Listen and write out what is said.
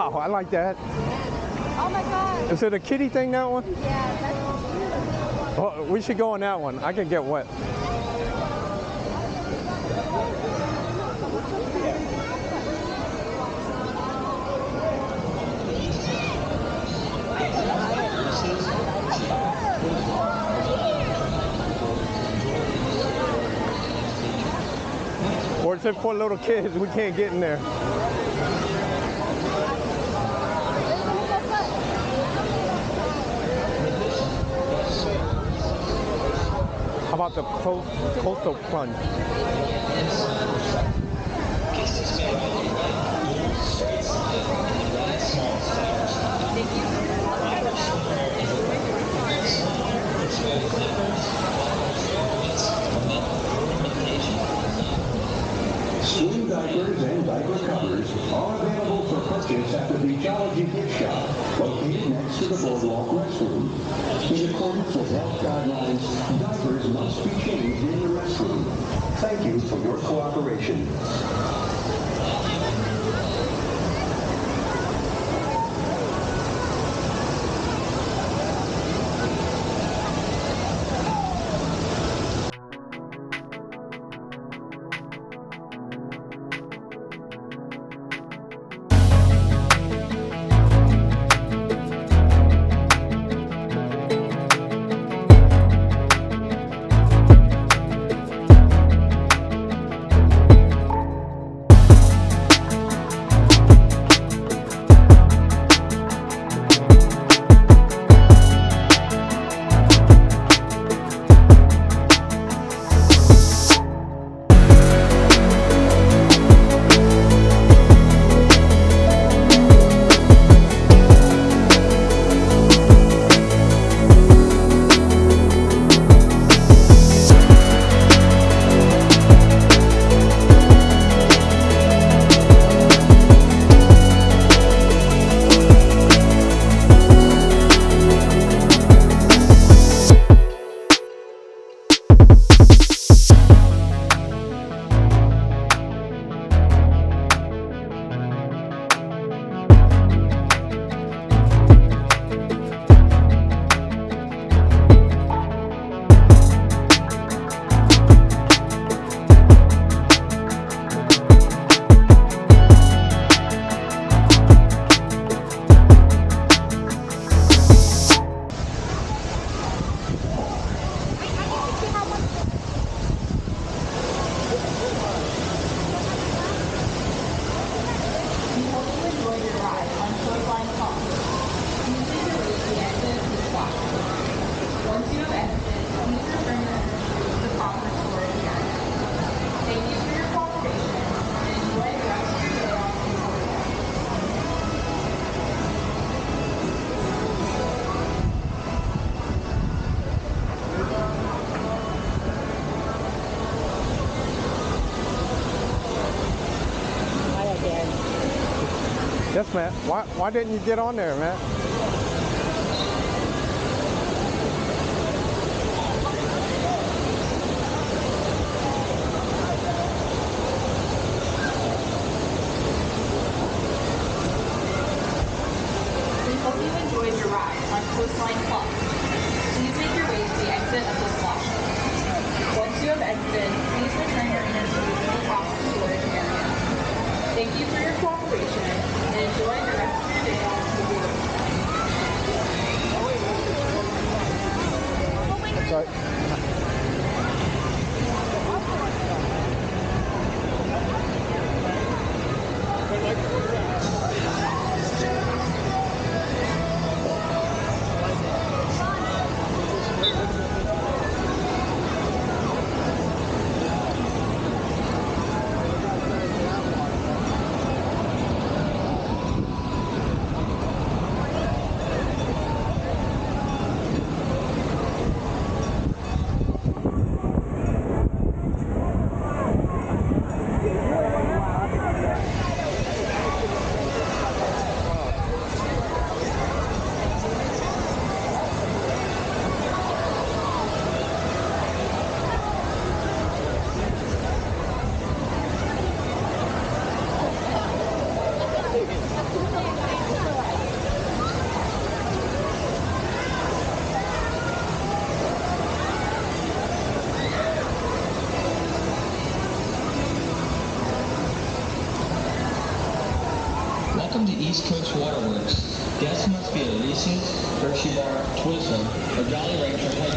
Wow, I like that. Oh my God. Is it a kitty thing, that one? Yeah, that's cute. Oh, we should go on that one. I can get wet. Or is it for little kids? We can't get in there. How about the coastal plunge? Swim diapers and diaper covers are available for purchase at the Beachology Gift Shop, located next to the Boardwalk restroom. In accordance with health guidelines, diapers must be changed in the restroom. Thank you for your cooperation. Yes, Matt. Why didn't you get on there, Matt? We hope you enjoyed your ride on Coastline Club. Please make your way to the exit of the splash zone. Once you have exited, please return your energy to the top of the storage area. Thank you for your cooperation and enjoy the rest of your day on the boardwalk. That's right. Welcome to East Coast Waterworks. Guests must be at Reese's, Hersheypark, Twizzler, or Jolly Rancher